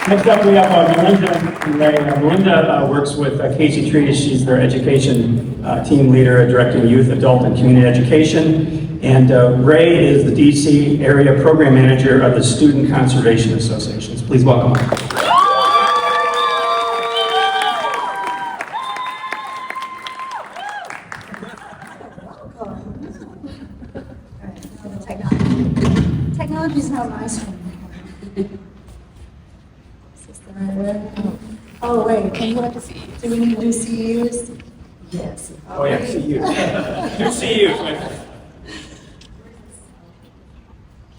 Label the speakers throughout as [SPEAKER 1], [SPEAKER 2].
[SPEAKER 1] Next up, we have Melinda and Ray. Melinda works with Casey Trees. She's their education team leader, directing youth, adult, and community education. And Ray is the DC area program manager of the Student Conservation Associations. Please welcome her.
[SPEAKER 2] Technology's not my strength. Oh, wait, can you let us see? Do we need to do CUs? Yes.
[SPEAKER 1] Oh, yeah, CUs. CUs.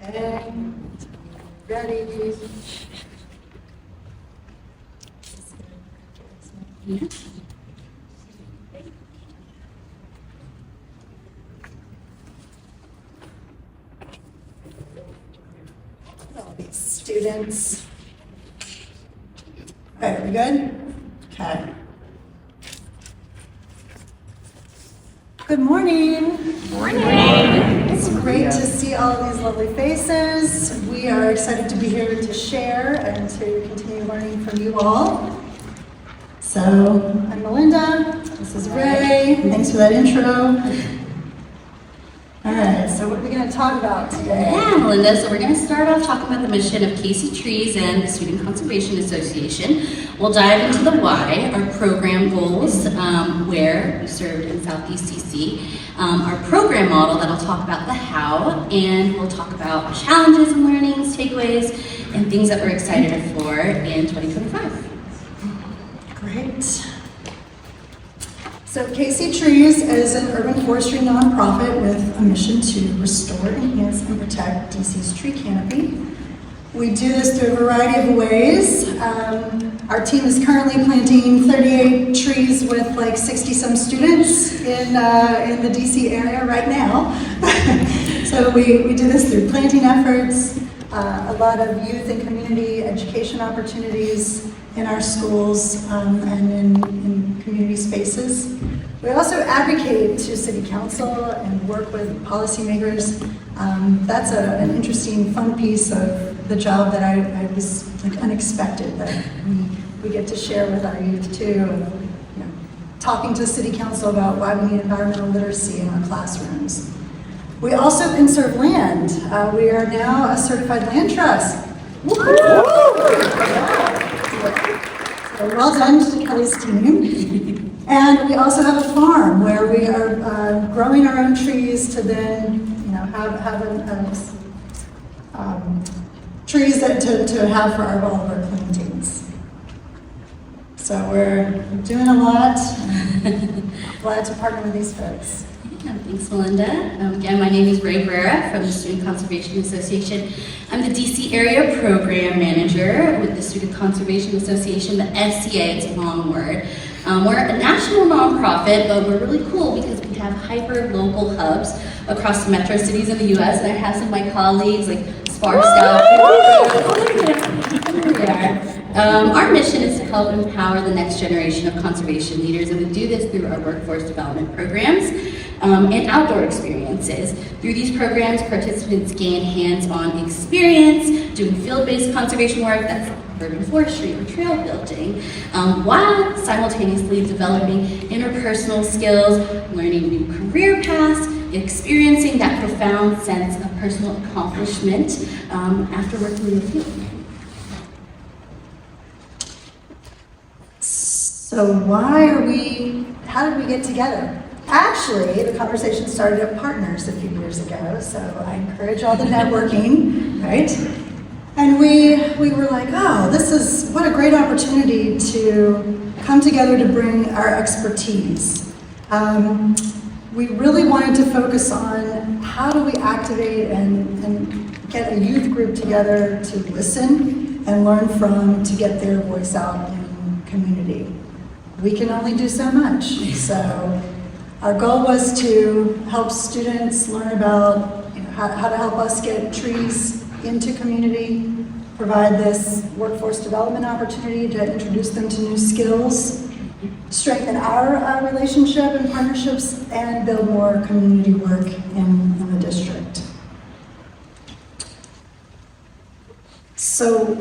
[SPEAKER 2] Okay. Ready? All these students. Okay, are we good? Okay. Good morning.
[SPEAKER 3] Morning.
[SPEAKER 2] It's great to see all of these lovely faces. We are excited to be here to share and to continue learning from you all. So, I'm Melinda. This is Ray. Thanks for that intro. All right, so what are we going to talk about today?
[SPEAKER 3] Yeah, Melinda, so we're going to start off talking about the mission of Casey Trees and the Student Conservation Association. We'll dive into the why, our program goals, where we served in Southeast DC, our program model that'll talk about the how, and we'll talk about challenges and learnings, takeaways, and things that we're excited for in 2025.
[SPEAKER 2] Great. So Casey Trees is an urban forestry nonprofit with a mission to restore, enhance, and protect DC's tree canopy. We do this through a variety of ways. Our team is currently planting 38 trees with like 60-some students in the DC area right now. So we do this through planting efforts, a lot of youth and community education opportunities in our schools and in community spaces. We also advocate to City Council and work with policymakers. That's an interesting, fun piece of the job that I was like unexpected that we get to share with our youth too. And, talking to City Council about why we need environmental literacy in our classrooms. We also conserve land. We are now a certified land trust. So well done to Kelly's team. And we also have a farm where we are growing our own trees to then, have trees that to have for all of our plantings. So we're doing a lot. Glad to partner with these folks.
[SPEAKER 3] Yeah, thanks, Melinda. Again, my name is Barrera from the Student Conservation Association. I'm the DC area program manager with the Student Conservation Association, the SCA, it's a long word. We're a national nonprofit, but we're really cool because we have hyper-local hubs across the metro cities in the US, and I have some of my colleagues, like sparse out. Our mission is to help empower the next generation of conservation leaders, and we do this through our workforce development programs and outdoor experiences. Through these programs, participants gain hands-on experience doing field-based conservation work, that's urban forestry or trail building, while simultaneously developing interpersonal skills, learning new career paths, experiencing that profound sense of personal accomplishment after working in the field.
[SPEAKER 2] So how did we get together? Actually, the conversation started at Partners a few years ago, so I encourage all the networking, right? And we were like, oh, what a great opportunity to come together to bring our expertise. We really wanted to focus on how do we activate and get a youth group together to listen and learn from, to get their voice out in community. We can only do so much. So our goal was to help students learn about how to help us get trees into community, provide this workforce development opportunity to introduce them to new skills, strengthen our relationship and partnerships, and build more community work in the district. So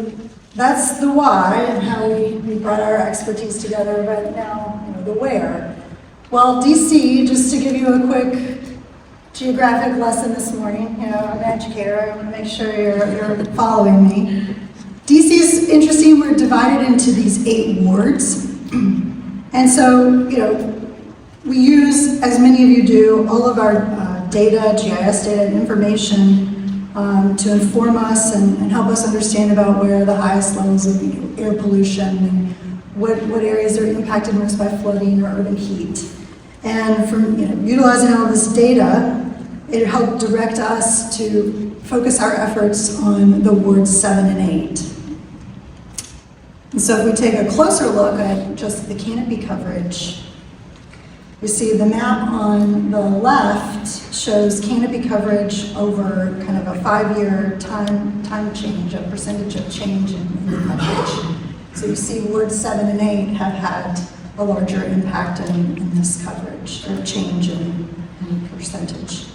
[SPEAKER 2] that's the why and how we brought our expertise together, but now, the where. Well, DC, just to give you a quick geographic lesson this morning, I'm an educator, I want to make sure you're following me. DC is interesting, we're divided into these 8 wards. And so, we use, as many of you do, all of our data, GIS data, and information to inform us and help us understand about where the highest levels of air pollution and what areas are impacted most by flooding or urban heat. And from utilizing all this data, it helped direct us to focus our efforts on the wards 7 and 8. And so if we take a closer look at just the canopy coverage, we see the map on the left shows canopy coverage over kind of a 5-year time change, a percentage of change in the coverage. So you see wards 7 and 8 have had a larger impact in this coverage, or change in percentage.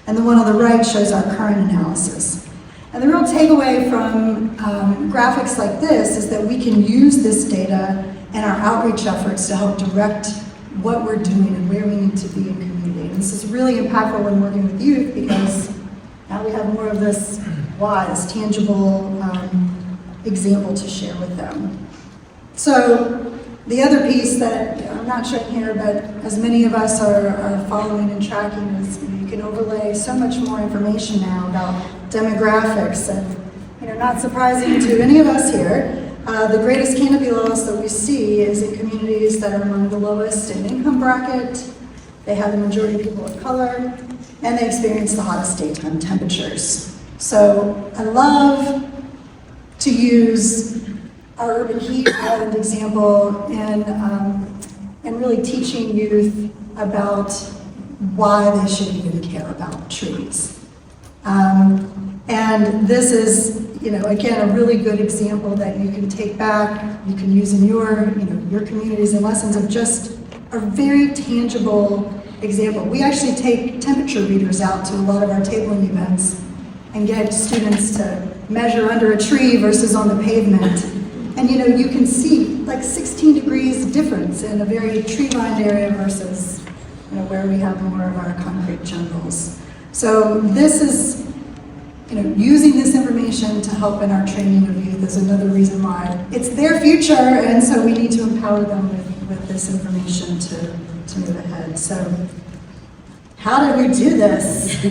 [SPEAKER 2] And the one on the right shows our current analysis. And the real takeaway from graphics like this is that we can use this data and our outreach efforts to help direct what we're doing and where we need to be in community. And this is really impactful when working with youth because now we have more of this this tangible example to share with them. So the other piece that I'm not showing here, but as many of us are following and tracking, is you can overlay so much more information now about demographics and, not surprising to any of us here, the greatest canopy loss that we see is in communities that are among the lowest in income bracket. They have the majority of people of color, and they experience the hottest daytime temperatures. So I love to use our urban heat as an example and really teaching youth about why they should even care about trees. And this is, again, a really good example that you can take back, you can use in your communities and lessons of just a very tangible example. We actually take temperature readers out to a lot of our tabling events and get students to measure under a tree versus on the pavement. And you can see like 16 degrees difference in a very tree-lined area versus where we have more of our concrete jungles. So this is, using this information to help in our training of youth is another reason why it's their future, and so we need to empower them with this information to move ahead. So how did we do this?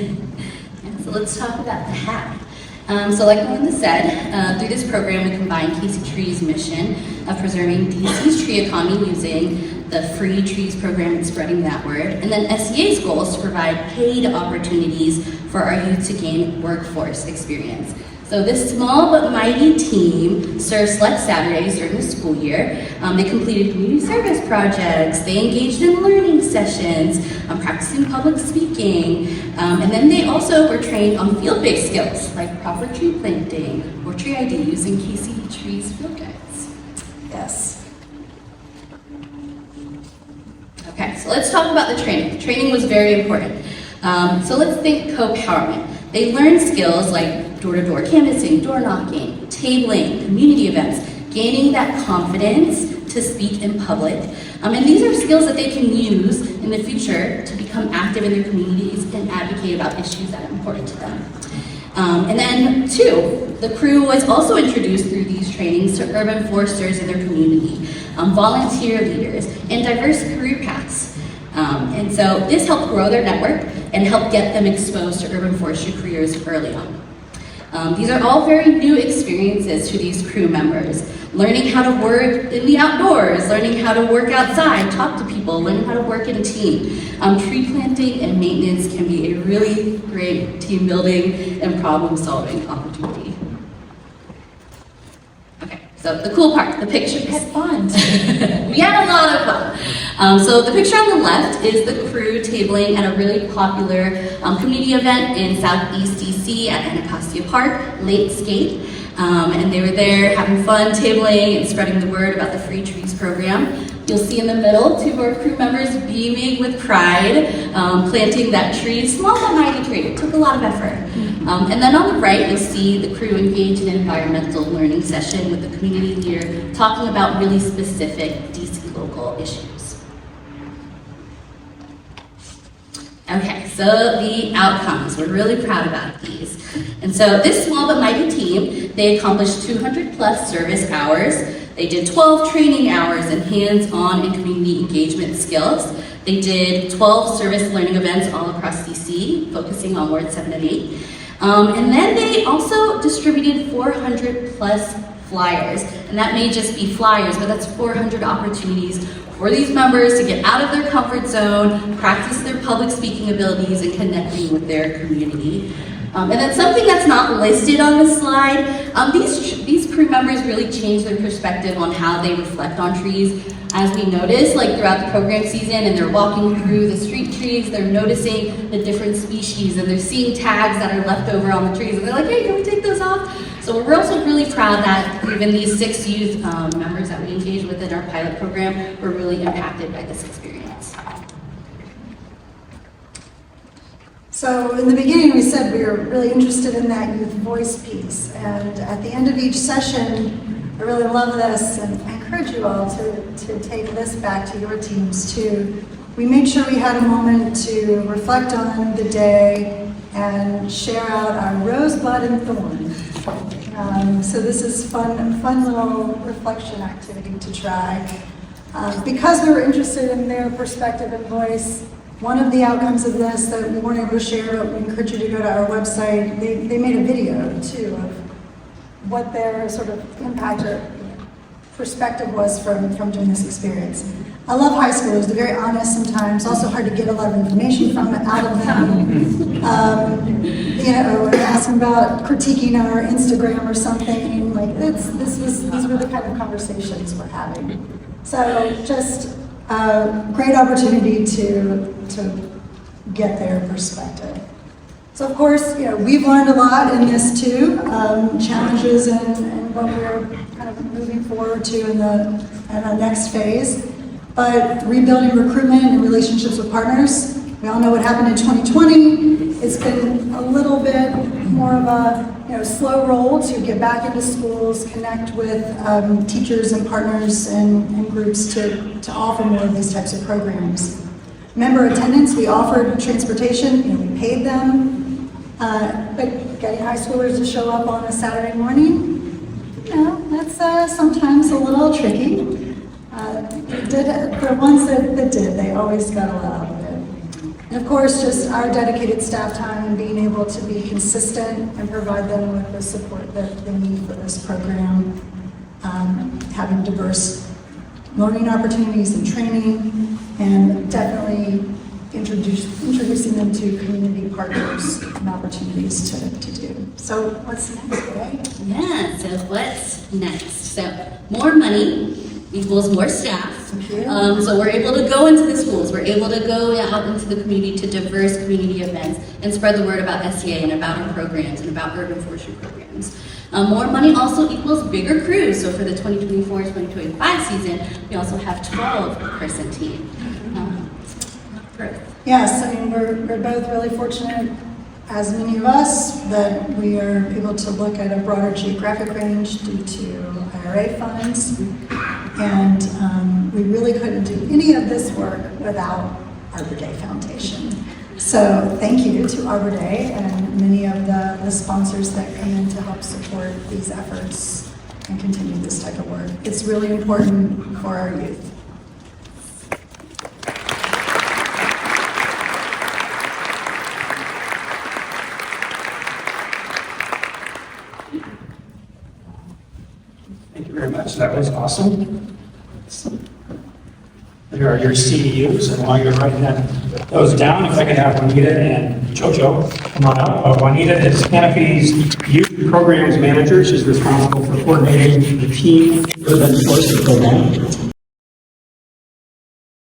[SPEAKER 3] So let's talk about the hack. So like Melinda said, through this program we combine Casey Tree's mission of preserving DC's tree economy using the Free Trees program and spreading that word, and then SEA's goal is to provide paid opportunities for our youth to gain workforce experience. So this small but mighty team served select Saturdays during the school year. They completed community service projects, they engaged in learning sessions, practicing public speaking, and then they also were trained on field-based skills like proper tree planting or tree ID using Casey Trees field guides.
[SPEAKER 2] Yes.
[SPEAKER 3] Okay, so let's talk about the training. The training was very important. So let's think co-empowerment. They learned skills like door-to-door canvassing, door knocking, tabling, community events, gaining that confidence to speak in public. And these are skills that they can use in the future to become active in their communities and advocate about issues that are important to them. And then 2, the crew was also introduced through these trainings to urban foresters in their community, volunteer leaders, and diverse career paths. And so this helped grow their network and helped get them exposed to urban forestry careers early on. These are all very new experiences to these crew members. Learning how to work in the outdoors, learning how to work outside, talk to people, learning how to work in a team. Tree planting and maintenance can be a really great team building and problem solving opportunity. Okay, so the cool part, the pictures.
[SPEAKER 4] We had fun.
[SPEAKER 3] We had a lot of fun. So the picture on the left is the crew tabling at a really popular community event in Southeast DC at Anacostia Park, Lakescape. And they were there having fun tabling and spreading the word about the Free Trees program. You'll see in the middle 2 of our crew members beaming with pride, planting that tree, small but mighty tree. It took a lot of effort. And then on the right, you'll see the crew engaged in an environmental learning session with the community leader talking about really specific DC local issues. Okay, so the outcomes, we're really proud about these. And so this small but mighty team, they accomplished 200 plus service hours. They did 12 training hours in hands-on and community engagement skills. They did 12 service learning events all across DC, focusing on Ward 7 and 8. And then they also distributed 400 plus flyers. And that may just be flyers, but that's 400 opportunities for these members to get out of their comfort zone, practice their public speaking abilities, and connecting with their community. And then something that's not listed on this slide, these crew members really change their perspective on how they reflect on trees. As we notice, like throughout the program season, and they're walking through the street trees, they're noticing the different species, and they're seeing tags that are left over on the trees, and they're like, hey, can we take those off? So we're also really proud that even these 6 youth members that we engaged with in our pilot program were really impacted by this experience.
[SPEAKER 2] So in the beginning, we said we were really interested in that youth voice piece. And at the end of each session, I really love this, and I encourage you all to take this back to your teams too. We made sure we had a moment to reflect on the day and share out our rosebud and thorn. So this is fun little reflection activity to try. Because we were interested in their perspective and voice, one of the outcomes of this that we weren't able to share, but we encourage you to go to our website, they made a video too of what their sort of impact or perspective was from doing this experience. I love high schoolers, they're very honest sometimes, also hard to get a lot of information from out of them. Asking about critiquing our Instagram or something, like these were the kind of conversations we're having. So just a great opportunity to get their perspective. So of course, we've learned a lot in this too, challenges and what we're kind of moving forward to in the next phase. But rebuilding recruitment and relationships with partners, we all know what happened in 2020. It's been a little bit more of a slow roll to get back into schools, connect with teachers and partners and groups to offer more of these types of programs. Member attendance, we offered transportation, we paid them, but getting high schoolers to show up on a Saturday morning, that's sometimes a little tricky. The ones that did, they always got a lot out of it. And of course, just our dedicated staff time and being able to be consistent and provide them with the support that they need for this program, having diverse learning opportunities and training, and definitely introducing them to community partners and opportunities to do. So what's next, right?
[SPEAKER 3] Yeah, so what's next? So more money equals more staff. So we're able to go into the schools, we're able to go out into the community to diverse community events and spread the word about SCA and about our programs and about urban forestry programs. More money also equals bigger crews. So for the 2024-2025 season, we also have 12-person team.
[SPEAKER 2] Yes, we're both really fortunate, as many of us, that we are able to look at a broader geographic range due to IRA funds. And we really couldn't do any of this work without Arbor Day Foundation. So thank you to Arbor Day and many of the sponsors that come in to help support these efforts and continue this type of work. It's really important for our youth.
[SPEAKER 1] Thank you very much. That was awesome. There are your CEUs, and while you're writing those down, if I could have Juanita and Jojo come on up. Juanita is Canopy's Youth Programs Manager. She's responsible for coordinating the Teen Urban Forestry Program.